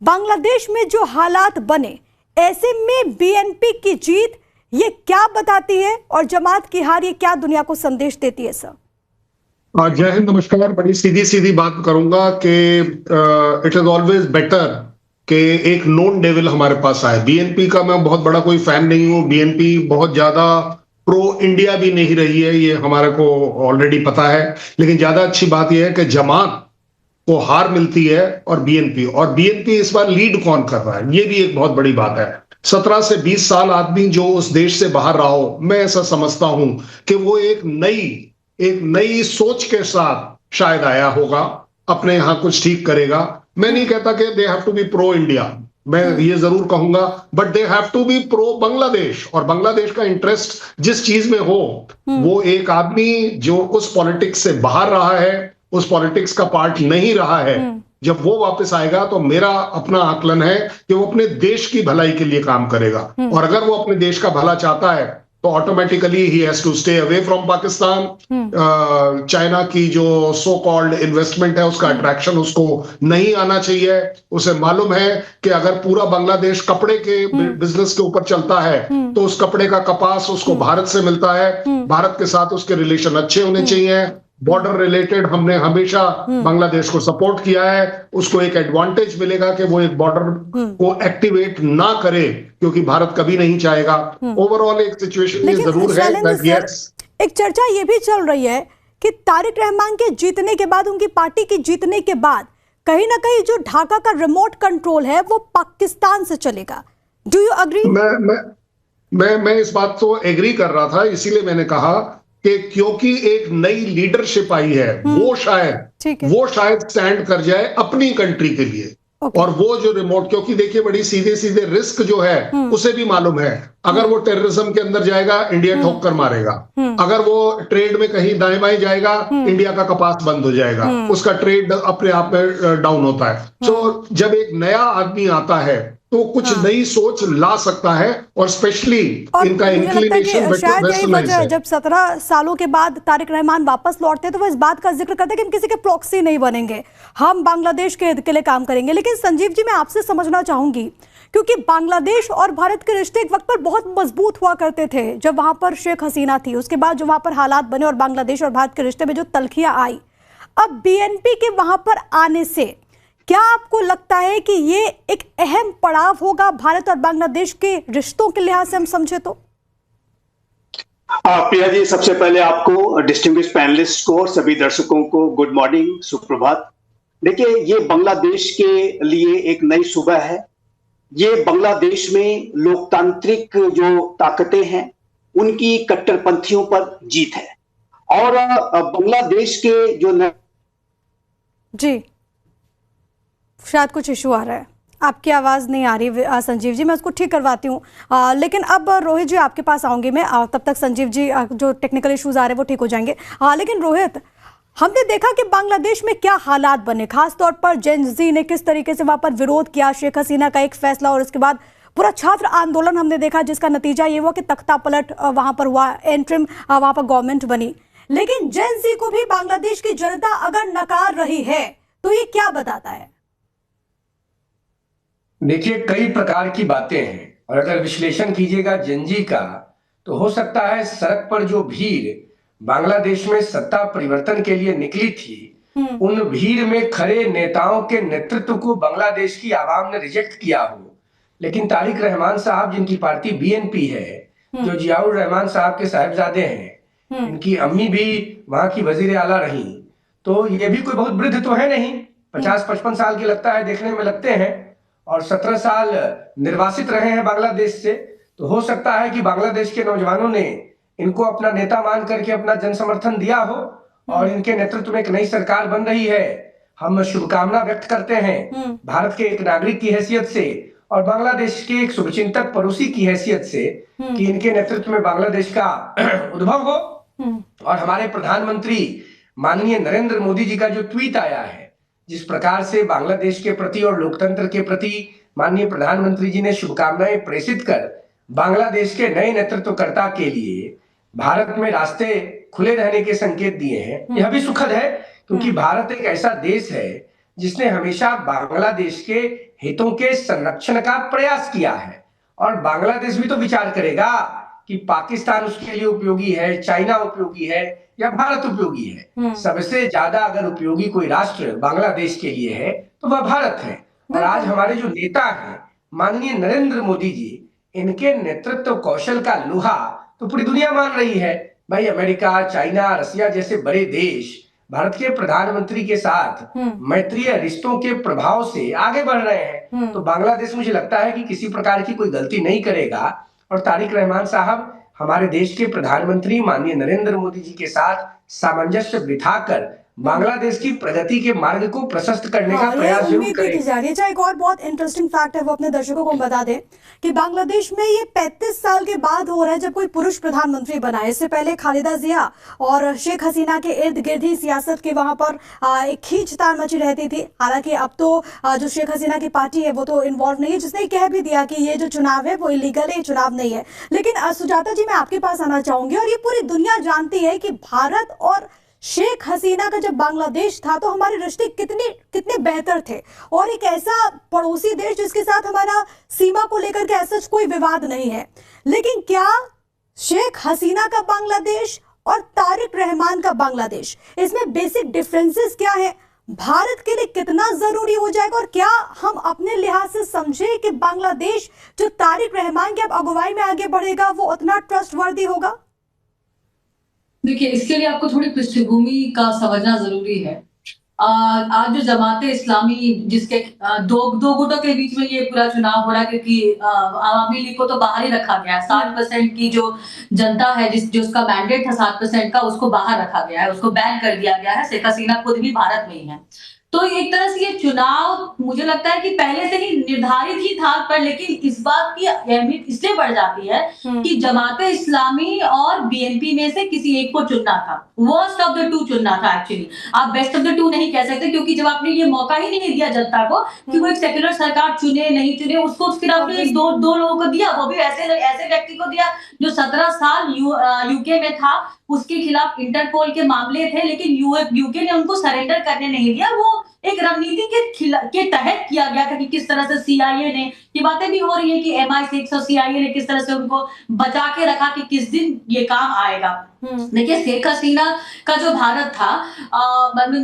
बांग्लादेश में जो हालात बने, ऐसे में बीएनपी की जीत ये क्या बताती है और जमात की हार ये क्या दुनिया को संदेश देती है सर? जय हिंद, नमस्कार। बड़ी सीधी सीधी बात करूंगा कि इट इज ऑलवेज बेटर कि एक नोन डेविल हमारे पास आए। बीएनपी का मैं बहुत बड़ा कोई फैन नहीं हूं। बीएनपी बहुत ज्यादा प्रो इंडिया भी नहीं रही है, ये हमारे को ऑलरेडी पता है। लेकिन ज्यादा अच्छी बात यह है कि जमात को हार मिलती है और बीएनपी इस बार लीड कौन कर रहा है, ये भी एक बहुत बड़ी बात है। 17 से 20 साल आदमी जो उस देश से बाहर रहा हो, मैं ऐसा समझता हूं कि वो एक नई सोच के साथ शायद आया होगा, अपने यहां कुछ ठीक करेगा। मैं नहीं कहता कि they have to be pro India, मैं ये जरूर कहूंगा, but they have to be pro Bangladesh. और बांग्लादेश का इंटरेस्ट जिस चीज में हो, वो एक आदमी जो उस पॉलिटिक्स से बाहर रहा है, उस पॉलिटिक्स का पार्ट नहीं रहा है, जब वो वापस आएगा तो मेरा अपना आकलन है कि वो अपने देश की भलाई के लिए काम करेगा। और अगर वो अपने देश का भला चाहता है तो ऑटोमेटिकली ही has to stay away from Pakistan. China की जो सो कॉल्ड इन्वेस्टमेंट है, उसका अट्रैक्शन उसको नहीं आना चाहिए। उसे मालूम है कि अगर पूरा बांग्लादेश कपड़े के बिजनेस के ऊपर चलता है तो उस कपड़े का कपास उसको भारत से मिलता है। भारत के साथ उसके रिलेशन अच्छे होने चाहिए। बॉर्डर रिलेटेड हमने हमेशा बांग्लादेश को सपोर्ट किया है। उसको एक एडवांटेज मिलेगा कि वो एक बॉर्डर को एक्टिवेट ना करे, क्योंकि भारत कभी नहीं चाहेगा। ओवरऑल एक सिचुएशन ये जरूर है that yes, एक चर्चा ये भी चल रही है कि तारिक रहमान के जीतने के बाद, उनकी पार्टी की जीतने के बाद कहीं ना कहीं जो ढाका का रिमोट कंट्रोल है वो पाकिस्तान से चलेगा। Do you agree? मैं इस बात को एग्री कर रहा था, इसीलिए मैंने कहा कि क्योंकि एक नई लीडरशिप आई है, वो शायद स्टैंड कर जाए अपनी कंट्री के लिए। और वो जो रिमोट, क्योंकि देखिए बड़ी सीधे सीधे रिस्क जो है उसे भी मालूम है, अगर वो टेररिज्म के अंदर जाएगा इंडिया ठोक कर मारेगा। अगर वो ट्रेड में कहीं दाएं बाएं जाएगा, इंडिया का कपास बंद हो जाएगा, उसका ट्रेड अपने आप में डाउन होता है। तो जब एक नया आदमी आता है तो कुछ नई सोच ला सकता है, और स्पेशली इनका इंक्लिनेशन वेस्टर्नाइज है। जब 17 सालों के बाद तारिक रहमान वापस लौटते हैं तो वो इस बात का जिक्र करते हैं कि हम किसी के प्रॉक्सी नहीं बनेंगे, हम बांग्लादेश के हित के लिए काम करेंगे। लेकिन संजीव जी, मैं आपसे समझना चाहूंगी, क्योंकि बांग्लादेश और भारत के रिश्ते एक वक्त पर बहुत मजबूत हुआ करते थे जब वहां पर शेख हसीना थी। उसके बाद जो वहां पर हालात बने और बांग्लादेश और भारत के रिश्ते में जो तल्खियां आई, अब बीएनपी के वहां पर आने से क्या आपको लगता है कि ये एक अहम पड़ाव होगा भारत और बांग्लादेश के रिश्तों के लिहाज से हम समझे तो? प्रिया जी, सबसे पहले आपको, डिस्टिंग्विश्ड पैनलिस्ट को और सभी दर्शकों को गुड मॉर्निंग, सुप्रभात। देखिए, ये बांग्लादेश के लिए एक नई सुबह है। ये बांग्लादेश में लोकतांत्रिक जो ताकतें हैं उनकी कट्टरपंथियों पर जीत है। और बांग्लादेश के जो जी, शायद कुछ इशू आ रहा है, आपकी आवाज़ नहीं आ रही संजीव जी, मैं उसको ठीक करवाती हूँ। लेकिन अब रोहित जी आपके पास आऊँगी मैं, तब तक संजीव जी जो टेक्निकल इश्यूज आ रहे हैं वो ठीक हो जाएंगे। लेकिन रोहित, हमने देखा कि बांग्लादेश में क्या हालात बने, खासतौर पर जेन जी ने किस तरीके से वहाँ पर विरोध किया शेख हसीना का एक फैसला, और उसके बाद पूरा छात्र आंदोलन हमने देखा, जिसका नतीजा ये हुआ कि तख्ता पलट वहाँ पर हुआ, एंट्रिम वहाँ पर गवर्नमेंट बनी। लेकिन जेन जी को भी बांग्लादेश की जनता अगर नकार रही है तो ये क्या बताता है? देखिए, कई प्रकार की बातें हैं, और अगर विश्लेषण कीजिएगा जेनजी का, तो हो सकता है सड़क पर जो भीड़ बांग्लादेश में सत्ता परिवर्तन के लिए निकली थी, उन भीड़ में खड़े नेताओं के नेतृत्व को बांग्लादेश की आवाम ने रिजेक्ट किया हो। लेकिन तारिक रहमान साहब, जिनकी पार्टी बीएनपी है, जो जियाउर रहमान साहब के साहिबजादे हैं, इनकी अम्मी भी वहां की वजीर आला रही, तो ये भी कोई बहुत वृद्ध तो है नहीं, 50-55 साल के लगता है, देखने में लगते हैं, और 17 साल निर्वासित रहे हैं बांग्लादेश से। तो हो सकता है कि बांग्लादेश के नौजवानों ने इनको अपना नेता मान करके अपना जन समर्थन दिया हो, और इनके नेतृत्व में एक नई सरकार बन रही है। हम शुभकामना व्यक्त करते हैं भारत के एक नागरिक की हैसियत से और बांग्लादेश के एक शुभचिंतक पड़ोसी की हैसियत से कि इनके नेतृत्व में बांग्लादेश का उद्भव हो। और हमारे प्रधानमंत्री माननीय नरेंद्र मोदी जी का जो ट्वीट आया है, जिस प्रकार से बांग्लादेश के प्रति और लोकतंत्र के प्रति माननीय प्रधानमंत्री जी ने शुभकामनाएं प्रेषित कर बांग्लादेश के नए नेतृत्वकर्ता के लिए भारत में रास्ते खुले रहने के संकेत दिए हैं, यह भी सुखद है, क्योंकि भारत एक ऐसा देश है जिसने हमेशा बांग्लादेश के हितों के संरक्षण का प्रयास किया है। और बांग्लादेश भी तो विचार करेगा कि पाकिस्तान उसके लिए उपयोगी है, चाइना उपयोगी है या भारत उपयोगी है। सबसे ज्यादा अगर उपयोगी कोई राष्ट्र बांग्लादेश के लिए है तो वह भारत है। और आज हमारे जो नेता हैं माननीय नरेंद्र मोदी जी, इनके नेतृत्व कौशल का लोहा तो पूरी दुनिया मान रही है। भाई अमेरिका, चाइना, रसिया जैसे बड़े देश भारत के प्रधानमंत्री के साथ मैत्रीय रिश्तों के प्रभाव से आगे बढ़ रहे हैं। तो बांग्लादेश मुझे लगता है कि किसी प्रकार की कोई गलती नहीं करेगा। और तारिक रहमान साहब हमारे देश के प्रधानमंत्री माननीय नरेंद्र मोदी जी के साथ सामंजस्य बिठाकर बांग्लादेश की प्रगति के मार्ग को प्रशस्त करने का प्रयास जरूर करें। अच्छा, एक और बहुत इंटरेस्टिंग फैक्ट है, वो अपने दर्शकों को बता दें कि बांग्लादेश में ये 35 साल के बाद हो रहा है जब कोई पुरुष प्रधानमंत्री बना है। इससे पहले खालिदा जिया और शेख हसीना के इर्द गिर्द ही सियासत के वहां पर एक खींचतान मची रहती थी। हालांकि अब तो जो शेख हसीना की पार्टी है वो तो इन्वॉल्व नहीं है, जिसने कह भी दिया कि ये जो चुनाव है वो इलीगल है, चुनाव नहीं है। लेकिन सुजाता जी, मैं आपके पास आना चाहूंगी, और ये पूरी दुनिया जानती है कि भारत और शेख हसीना का जब बांग्लादेश था तो हमारे रिश्ते कितने बेहतर थे, और एक ऐसा पड़ोसी देश जिसके साथ हमारा सीमा को लेकर के ऐसा कोई विवाद नहीं है। लेकिन क्या शेख हसीना का बांग्लादेश और तारिक रहमान का बांग्लादेश, इसमें बेसिक डिफरेंसेस क्या है? भारत के लिए कितना जरूरी हो जाएगा, और क्या हम अपने लिहाज से समझे कि बांग्लादेश जो तारिक रहमान की अब अगुवाई में आगे बढ़ेगा वो उतना ट्रस्टवर्दी होगा? देखिए, इसके लिए आपको थोड़ी पृष्ठभूमि का समझना जरूरी है। आज जो जमाते इस्लामी, जिसके दो गुटों के बीच में ये पूरा चुनाव हो रहा है, क्योंकि आवामी लीग को तो बाहर ही रखा गया है। 60% की जो जनता है, जिसका मैंडेट था 60% का, उसको बाहर रखा गया है, उसको बैन कर दिया गया है। शेख हसीना खुद भी भारत में ही है। तो एक तरह से ये चुनाव मुझे लगता है कि पहले से ही निर्धारित ही था, पर लेकिन इस बात की अहमियत इसलिए बढ़ जाती है कि जमाते इस्लामी और बीएनपी में से किसी एक को चुनना था। वर्स्ट ऑफ द टू चुनना था। एक्चुअली आप बेस्ट ऑफ द टू नहीं कह सकते, क्योंकि जब आपने ये मौका ही नहीं दिया जनता को कि वो एक सेक्युलर सरकार चुने नहीं चुने, उसको फिर आपने दो लोगों को दिया, वो भी ऐसे व्यक्ति को दिया जो 17 साल यूके में था, उसके खिलाफ इंटरपोल के मामले थे, लेकिन यूके ने उनको सरेंडर करने नहीं दिया। वो एक रणनीति के तहत किया गया था कि किस तरह से सीआईए ने, ये बातें भी हो रही है कि MI6 और सीआईए ने किस तरह से उनको बचा के रखा कि किस दिन ये काम आएगा। देखिए, शेख हसीना का जो भारत था,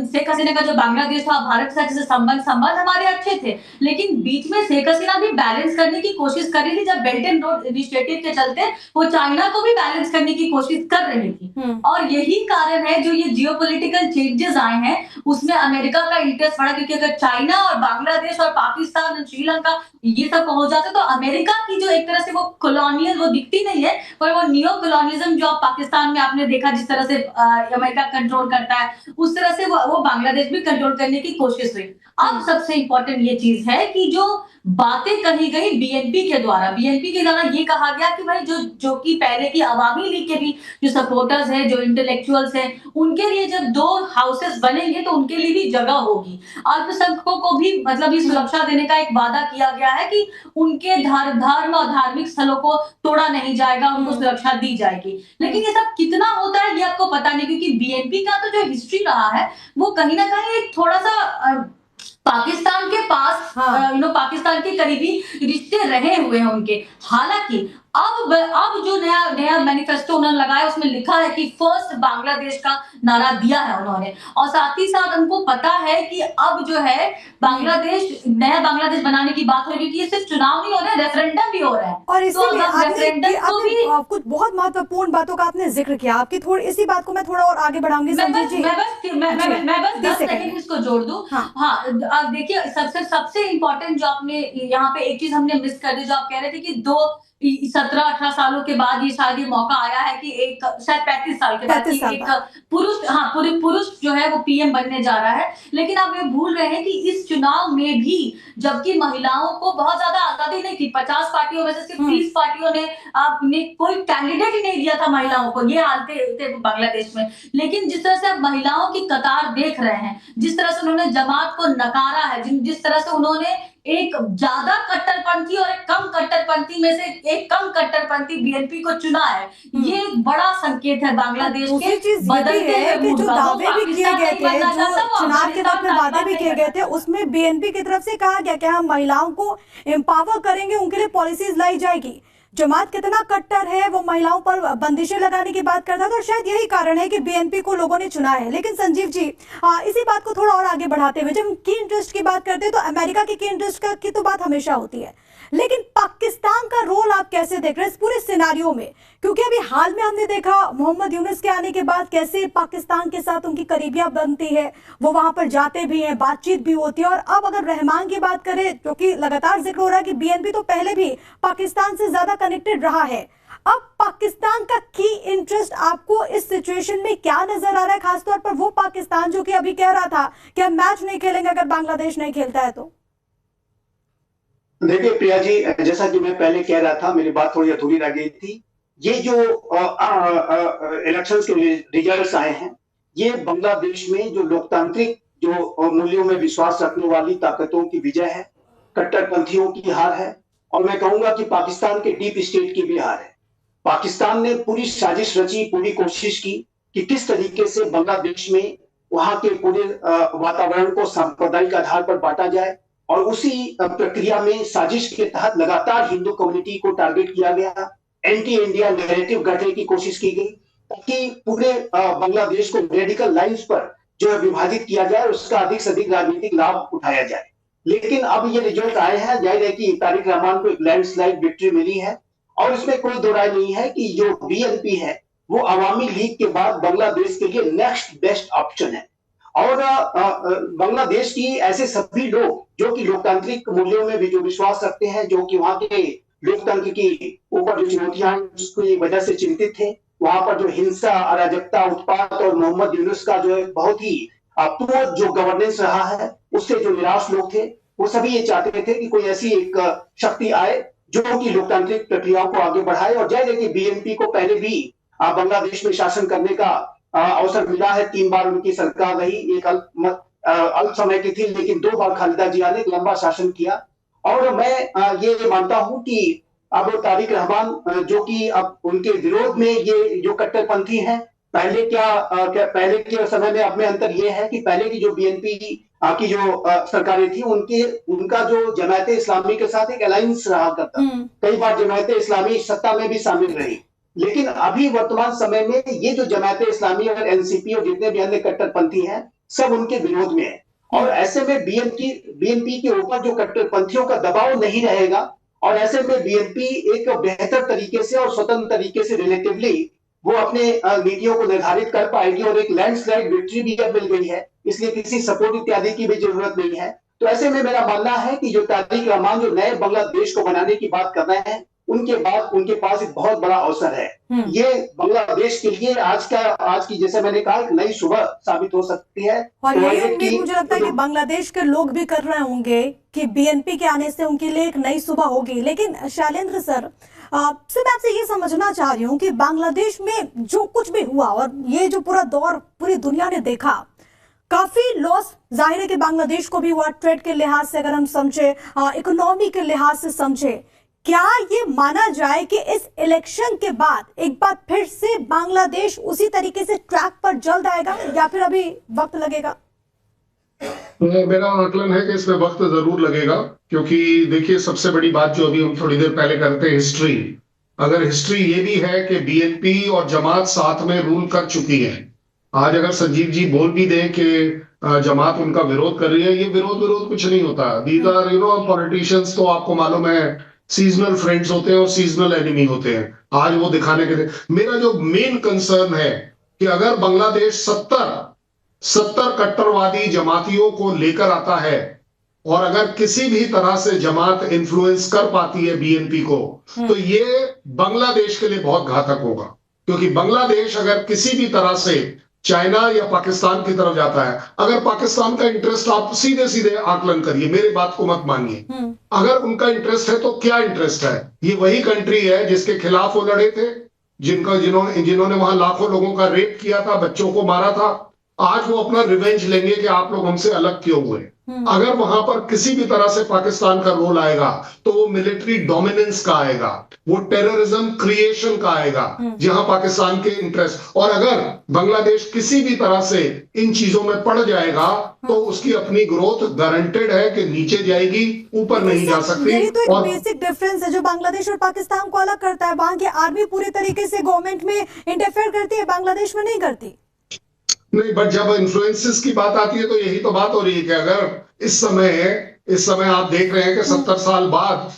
शेख हसीना का जो बांग्लादेश था, भारत के साथ जैसे संबंध हमारे अच्छे थे, लेकिन बीच में शेख हसीना भी बैलेंस करने की कोशिश कर रही थी। जब बेल्ट एंड रोड इनिशिएटिव के चलते वो चाइना को भी बैलेंस करने की कोशिश कर रही थी। और यही कारण है जो ये जियोपॉलिटिकल चेंजेस आए हैं, उसमें अमेरिका का इंटरेस्ट बढ़ा, क्योंकि अगर चाइना और बांग्लादेश और पाकिस्तान और श्रीलंका ये सब पहुंच जाते तो अमेरिका की जो एक तरह से वो कॉलोनियल, वो दिखती नहीं है, पर वो नियो कॉलोनिज्म जो पाकिस्तान में आपने देखा, जिस तरह से अमेरिका कंट्रोल करता है, उस तरह से वो बांग्लादेश भी कंट्रोल करने की कोशिश हुई। अब सबसे इंपॉर्टेंट ये चीज है कि जो बातें कही गई बीएनपी के द्वारा ये कहा गया कि भाई जो कि पहले की अवामी लीग के भी जो सपोर्टर्स हैं, जो इंटेलेक्चुअल्स हैं, उनके लिए जब 2 हाउसेस बनेंगे तो उनके लिए भी जगह होगी। अल्पसंख्यकों को भी मतलब ये सुरक्षा देने का एक वादा किया गया है कि उनके धर्म और धार्मिक स्थलों को तोड़ा नहीं जाएगा, उनको सुरक्षा दी जाएगी। लेकिन ये सब कितना होता है ये आपको पता नहीं, क्योंकि बीएनपी का तो जो हिस्ट्री रहा है वो कहीं ना कहीं एक थोड़ा सा पाकिस्तान के पास, पाकिस्तान के करीबी रिश्ते रहे हुए हैं उनके। हालांकि अब जो नया मैनिफेस्टो उन्होंने लगाया, उसमें लिखा है कि फर्स्ट बांग्लादेश का नारा दिया है उन्होंने, और साथ ही साथ उनको पता है कि अब जो है नया बांग्लादेश बनाने की बात हो रही है, क्योंकि ये सिर्फ चुनाव नहीं हो रहा है, रेफरेंडम भी हो रहा है। और इसलिए कुछ बहुत महत्वपूर्ण बातों का आपने जिक्र किया, आपकी थोड़ी इसी बात को मैं थोड़ा और आगे बढ़ाऊंगी। मैं बस 10 सेकंड इसको जोड़ दूं। हाँ, देखिए, सबसे इम्पोर्टेंट जो आपने यहाँ पे एक चीज हमने मिस कर दी, जो आप कह रहे थे कि 17-18 सालों के बाद ये शायद ये मौका आया है कि एक शायद 35 साल के बाद एक पुरुष जो है वो पीएम बनने जा रहा है। लेकिन आप ये भूल रहे हैं कि इस चुनाव में भी जबकि महिलाओं को बहुत ज्यादा आजादी नहीं थी, 50 पार्टियों में से सिर्फ 30 पार्टियों ने कोई कैंडिडेट ही नहीं दिया था महिलाओं को। ये हाल थे बांग्लादेश में। लेकिन जिस तरह से आप महिलाओं की कतार देख रहे हैं, जिस तरह से उन्होंने जमात को नकारा है, जिस तरह से उन्होंने एक ज्यादा कट्टरपंथी और एक कम कट्टरपंथी में से एक कम कट्टरपंथी बीएनपी को चुना है, ये एक बड़ा संकेत है बांग्लादेश के बदलते हुए मूड का। जो दावे भी किए गए थे, जो चुनाव के वक्त में वादे भी किए गए थे, उसमें बीएनपी की तरफ से कहा गया कि हम महिलाओं को एम्पावर करेंगे, उनके लिए पॉलिसीज लाई जाएगी। जमात कितना कट्टर है, वो महिलाओं पर बंदिशें लगाने की बात करता था, और शायद यही कारण है कि बीएनपी को लोगों ने चुना है। लेकिन संजीव जी, इसी बात को थोड़ा और आगे बढ़ाते हुए, जब हम की इंटरेस्ट की बात करते हैं तो अमेरिका की इंटरेस्ट की तो बात हमेशा होती है, लेकिन पाकिस्तान का रोल आप कैसे देख रहे हैं इस पूरे सिनारियो में? क्योंकि अभी हाल में हमने देखा मोहम्मद यूनुस के आने के बाद कैसे पाकिस्तान के साथ उनकी करीबियां बनती है, वो वहां पर जाते भी हैं, बातचीत भी होती है। और अब अगर रहमान की बात करें, जो कि लगातार जिक्र हो रहा है कि बीएनपी तो पहले भी पाकिस्तान से ज्यादा कनेक्टेड रहा है, अब पाकिस्तान का की इंटरेस्ट आपको इस सिचुएशन में क्या नजर आ रहा है? खासतौर पर वो पाकिस्तान जो कि अभी कह रहा था कि हम मैच नहीं खेलेंगे अगर बांग्लादेश नहीं खेलता है तो। देखिए प्रिया जी, जैसा कि मैं पहले कह रहा था, मेरी बात थोड़ी अधूरी रह गई थी। ये जो इलेक्शंस के रिजल्ट्स आए हैं, ये बांग्लादेश में जो लोकतांत्रिक जो मूल्यों में विश्वास रखने वाली ताकतों की विजय है, कट्टरपंथियों की हार है, और मैं कहूंगा कि पाकिस्तान के डीप स्टेट की भी हार है। पाकिस्तान ने पूरी साजिश रची, पूरी कोशिश की कि किस तरीके से बांग्लादेश में वहां के पूरे वातावरण को सांप्रदायिक आधार पर बांटा जाए, और उसी प्रक्रिया में साजिश के तहत लगातार हिंदू कम्युनिटी को टारगेट किया गया, एंटी इंडिया नैरेटिव गढ़ने की कोशिश की गई, ताकि पूरे बांग्लादेश को रेडिकल लाइंस पर जो है विभाजित किया जाए और उसका अधिक से अधिक राजनीतिक लाभ उठाया जाए। लेकिन अब ये रिजल्ट आए हैं, जाहिर है कि तारिक रहमान को एक लैंडस्लाइड विक्ट्री मिली है, और इसमें कोई दो राय नहीं है कि जो बीएनपी है वो अवामी लीग के बाद बांग्लादेश के लिए नेक्स्ट बेस्ट ऑप्शन है। और बांग्लादेश की ऐसे सभी लोग जो कि लोकतांत्रिक मूल्यों में भी जो विश्वास रखते हैं, जो कि वहां के लोकतंत्र की ऊपर जो चुनौतियां उसकी वजह से चिंतित थे, वहां पर जो हिंसा, अराजकता, उत्पात और मोहम्मद यूनुस का जो है बहुत ही पुअर जो गवर्नेंस रहा है, उससे जो निराश लोग थे, वो सभी ये चाहते थे कि कोई ऐसी एक शक्ति आए जो कि लोकतांत्रिक प्रक्रियाओं को आगे बढ़ाए। और जय देखिए, बीएनपी को पहले भी बांग्लादेश में शासन करने का अवसर मिला है, 3 बार उनकी सरकार रही, एक अल्प समय की थी, लेकिन 2 बार खालिदा जिया ने लंबा शासन किया। और मैं ये मानता हूं कि अब तारिक रहमान जो कि अब उनके विरोध में ये जो कट्टरपंथी हैं, पहले पहले के समय में अब में अंतर ये है कि पहले की जो बीएनपी की जो सरकारें थी, उनका जो जमायत इस्लामी के साथ एक अलायंस रहा करता, कई बार जमायत इस्लामी सत्ता में भी शामिल रही। लेकिन अभी वर्तमान समय में ये जो जमायत इस्लामी और एनसीपी और जितने भी अन्य कट्टरपंथी हैं, सब उनके विरोध में है। और ऐसे में बीएनपी के ऊपर जो कट्टरपंथियों का दबाव नहीं रहेगा, और ऐसे में बीएनपी एक बेहतर तरीके से और स्वतंत्र तरीके से रिलेटिवली वो अपने नीतियों को निर्धारित कर पाएगी, और एक लैंडस्लाइड विक्ट्री भी अब मिल गई है, इसलिए किसी सपोर्ट इत्यादि की भी जरूरत नहीं है। तो ऐसे में मेरा मानना है कि जो तारिक रहमान जो नए बांग्लादेश को बनाने की बात कर रहे हैं, उनके पास एक बहुत बड़ा अवसर है। ये बांग्लादेश के लिए आज की जैसे मैंने कहा एक नई सुबह साबित हो सकती है। और यही उम्मीद मुझे लगता है कि बांग्लादेश के लोग भी कर रहे होंगे कि बीएनपी के आने से उनके लिए एक नई सुबह होगी। लेकिन शैलेंद्र सर, सिर्फ आपसे ये समझना चाह रही हूँ कि बांग्लादेश में जो कुछ भी हुआ और ये जो पूरा दौर पूरी दुनिया ने देखा, काफी लॉस जाहिर है कि बांग्लादेश को भी हुआ, ट्रेड के लिहाज से अगर हम समझे, इकोनॉमी के लिहाज से समझे। क्या ये माना जाए कि इस इलेक्शन के बाद एक बार फिर से बांग्लादेश उसी तरीके से ट्रैक पर जल्द आएगा, या फिर अभी वक्त लगेगा? मेरा आकलन है कि इसमें वक्त जरूर लगेगा, क्योंकि देखिए सबसे बड़ी बात जो अभी हम थोड़ी देर पहले करते हैं, हिस्ट्री। अगर हिस्ट्री ये भी है कि बीएनपी और जमात साथ में रूल कर चुकी है, आज अगर संजीव जी बोल भी दें कि जमात उनका विरोध कर रही है, ये विरोध कुछ नहीं होता। दीज आर पॉलिटिशियंस, तो आपको मालूम है सीजनल फ्रेंड्स होते हैं और सीजनल एनिमी होते हैं। आज वो दिखाने के लिए मेरा जो मेन कंसर्न है कि अगर बांग्लादेश 70 कट्टरवादी जमातियों को लेकर आता है, और अगर किसी भी तरह से जमात इन्फ्लुएंस कर पाती है बीएनपी को, तो ये बांग्लादेश के लिए बहुत घातक होगा। क्योंकि बांग्लादेश अगर किसी भी तरह से चाइना या पाकिस्तान की तरफ जाता है, अगर पाकिस्तान का इंटरेस्ट, आप सीधे सीधे आकलन करिए, मेरी बात को मत मानिए, अगर उनका इंटरेस्ट है तो क्या इंटरेस्ट है? ये वही कंट्री है जिसके खिलाफ वो लड़े थे, जिन्होंने वहां लाखों लोगों का रेप किया था, बच्चों को मारा था। आज वो अपना रिवेंज लेंगे कि आप लोग हमसे अलग क्यों हुए। अगर वहां पर किसी भी तरह से पाकिस्तान का रोल आएगा तो वो मिलिट्री डोमिनेंस का आएगा, वो टेररिज्म क्रिएशन का आएगा जहां पाकिस्तान के इंटरेस्ट, और अगर बांग्लादेश किसी भी तरह से इन चीजों में पड़ जाएगा तो उसकी अपनी ग्रोथ गारंटेड है कि नीचे जाएगी, ऊपर नहीं जा सकती। यही तो एक और बेसिक डिफरेंस है जो बांग्लादेश और पाकिस्तान को अलग करता है। वहां की आर्मी पूरे तरीके से गवर्नमेंट में इंटरफेयर करती है, बांग्लादेश में नहीं करती। नहीं, बट जब इन्फ्लुएंसेस की बात आती है तो यही तो बात हो रही है कि अगर इस समय आप देख रहे हैं कि 70 साल बाद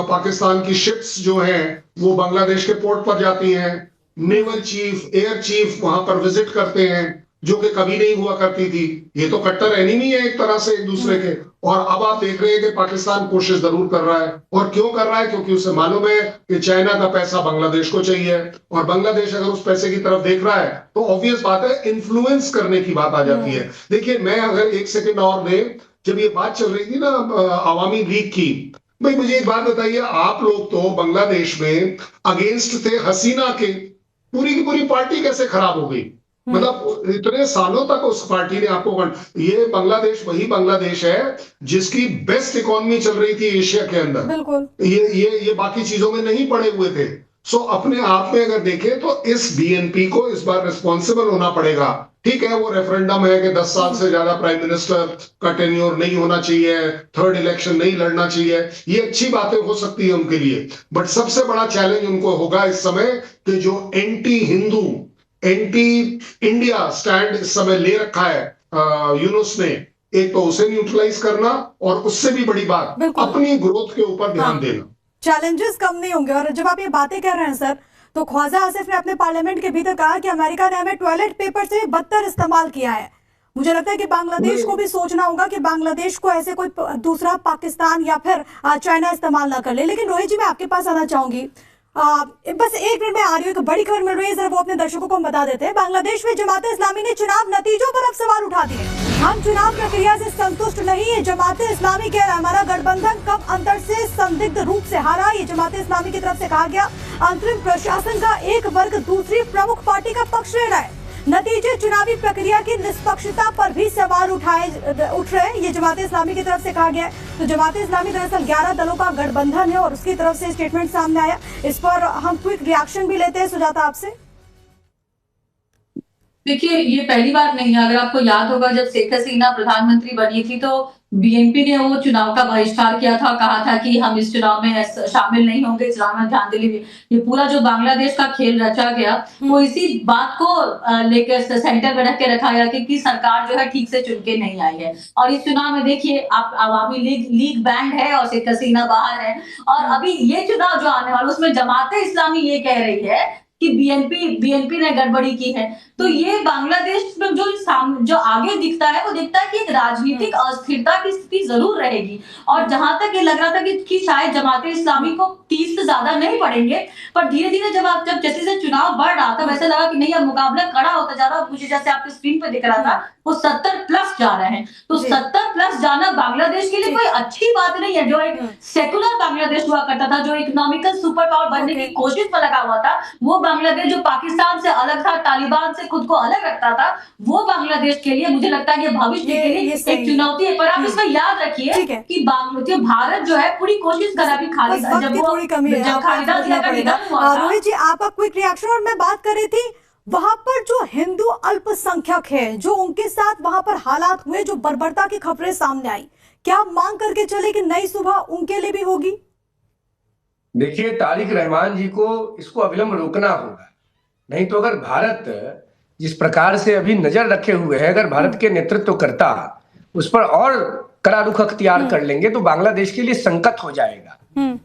पाकिस्तान की शिप्स जो हैं वो बांग्लादेश के पोर्ट पर जाती हैं, नेवल चीफ, एयर चीफ वहां पर विजिट करते हैं, जो कि कभी नहीं हुआ करती थी। ये तो कट्टर एनिमी है एक तरह से एक दूसरे के। और अब आप देख रहे हैं कि पाकिस्तान कोशिश जरूर कर रहा है, और क्यों कर रहा है? क्योंकि उसे मालूम है कि चाइना का पैसा बांग्लादेश को चाहिए, और बांग्लादेश अगर उस पैसे की तरफ देख रहा है तो ऑब्वियस बात है इन्फ्लुएंस करने की बात आ जाती है। देखिए, मैं अगर एक सेकेंड और दे, जब ये बात चल रही थी ना अवामी लीग की, भाई मुझे एक बात बताइए, आप लोग तो बांग्लादेश में अगेंस्ट थे हसीना के, पूरी की पूरी पार्टी कैसे खराब हो गई? मतलब इतने सालों तक उस पार्टी ने आपको, ये बांग्लादेश वही बांग्लादेश है जिसकी बेस्ट इकोनॉमी चल रही थी एशिया के अंदर। बिल्कुल। ये बाकी चीजों में नहीं पड़े हुए थे। सो अपने आप में अगर देखें तो इस बीएनपी को इस बार रिस्पॉन्सिबल होना पड़ेगा। ठीक है, वो रेफरेंडम है कि 10 साल से ज्यादा प्राइम मिनिस्टर का टेन्योर नहीं होना चाहिए, थर्ड इलेक्शन नहीं लड़ना चाहिए, ये अच्छी बातें हो सकती है उनके लिए, बट सबसे बड़ा चैलेंज उनको होगा इस समय कि जो anti Hindu, anti India stand इस समय ले रखा है यूनुस ने, एक तो उसे न्यूट्रलाइज करना, और उससे भी बड़ी बात अपनी ग्रोथ के ऊपर ध्यान देना। चैलेंजेस कम नहीं होंगे। और जब आप ये बातें कर रहे हैं सर, तो ख्वाजा आसिफ ने अपने पार्लियामेंट के भीतर कहा कि अमेरिका ने हमें टॉयलेट पेपर से बदतर इस्तेमाल किया है। मुझे लगता है कि बांग्लादेश को भी सोचना होगा कि बांग्लादेश को ऐसे कोई दूसरा पाकिस्तान या फिर चाइना इस्तेमाल ना कर ले। लेकिन रोहित जी, मैं आपके पास आना चाहूंगी, बस एक मिनट में आ रही हूँ, एक बड़ी खबर मिल रही है, जरा वो अपने दर्शकों को हम बता देते हैं। बांग्लादेश में जमाते इस्लामी ने चुनाव नतीजों पर अब सवाल उठा दिए। हम चुनाव प्रक्रिया से संतुष्ट नहीं है, जमाते इस्लामी कह रहा है। हमारा गठबंधन कम अंतर से संदिग्ध रूप से हारा, ये जमाते इस्लामी की तरफ से कहा गया। अंतरिम प्रशासन का एक वर्ग दूसरी प्रमुख पार्टी का पक्ष ले रहा है। नतीजे चुनावी प्रक्रिया की निष्पक्षता पर भी सवाल उठ रहे हैं, ये जमाते इस्लामी की तरफ से कहा गया है। तो जमाते इस्लामी दरअसल 11 दलों का गठबंधन है और उसकी तरफ से स्टेटमेंट सामने आया। इस पर हम क्विक रिएक्शन भी लेते हैं सुजाता आपसे। देखिए, ये पहली बार नहीं है। अगर आपको याद होगा, जब शेख हसीना प्रधानमंत्री बनी थी तो बीएनपी ने वो चुनाव का बहिष्कार किया था, कहा था कि हम इस चुनाव में शामिल नहीं होंगे, इस चुनाव में ध्यान दिल्ली। ये पूरा जो बांग्लादेश का खेल रचा गया वो इसी बात को लेकर सेंटर में रख के रखा गया कि सरकार जो है ठीक से चुन के नहीं आई है। और इस चुनाव में देखिए, आप अवामी लीग बैंड है और शेख हसीना बाहर है, और अभी ये चुनाव जो आने वाला उसमें जमाते इस्लामी ये कह रही है कि बीएनपी ने गड़बड़ी की है। तो ये बांग्लादेश में जो आगे दिखता है वो दिखता है कि एक राजनीतिक अस्थिरता की स्थिति जरूर रहेगी। और जहां तक ये लग रहा था कि शायद जमाते इस्लामी को 30 से ज्यादा नहीं पड़ेंगे, पर धीरे धीरे जब जैसे जैसे चुनाव बढ़ रहा था वैसे लगा कि नहीं, अब मुकाबला कड़ा होता जा रहा है। मुझे जैसे आपके स्क्रीन पे दिख रहा था वो 70+ जा रहे हैं। तो 70+ जाना बांग्लादेश के लिए कोई अच्छी बात नहीं है। जो एक सेकुलर बांग्लादेश हुआ करता था, जो इकोनॉमिकल सुपर पावर बनने की कोशिश में लगा हुआ था, वो बांग्लादेश जो पाकिस्तान से अलग था, तालिबान से खुद को अलग रखता था, वो बांग्लादेश के लिए मुझे लगता है कि भविष्य के लिए एक चुनौती है। पर आप इसमें याद रखिए कि भारत जो है पूरी कोशिश कर रहा है। रोहित जी, आपका क्विक रिएक्शन। और मैं बात कर रही थी वहां पर जो हिंदू अल्पसंख्यक है, जो उनके साथ वहां पर हालात हुए, जो बर्बरता की खबरें सामने आई, क्या मांग करके चले कि नई सुबह उनके लिए भी होगी? देखिए, तारिक रहमान जी को इसको अविलंब रोकना होगा, नहीं तो अगर भारत जिस प्रकार से अभी नजर रखे हुए है, अगर भारत के नेतृत्व करता उस पर और कड़ा रुख अख्तियार कर लेंगे तो बांग्लादेश के लिए संकट हो जाएगा।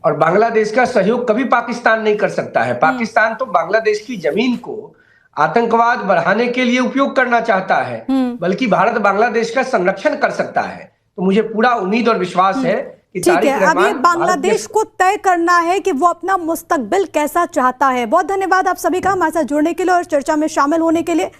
और बांग्लादेश का सहयोग कभी पाकिस्तान नहीं कर सकता है। पाकिस्तान तो बांग्लादेश की जमीन को आतंकवाद बढ़ाने के लिए उपयोग करना चाहता है, बल्कि भारत बांग्लादेश का संरक्षण कर सकता है। तो मुझे पूरा उम्मीद और विश्वास है कि ठीक है, अब ये बांग्लादेश को तय करना है कि वो अपना मुस्तकबिल कैसा चाहता है। बहुत धन्यवाद आप सभी का हमारे साथ जुड़ने के लिए और चर्चा में शामिल होने के लिए।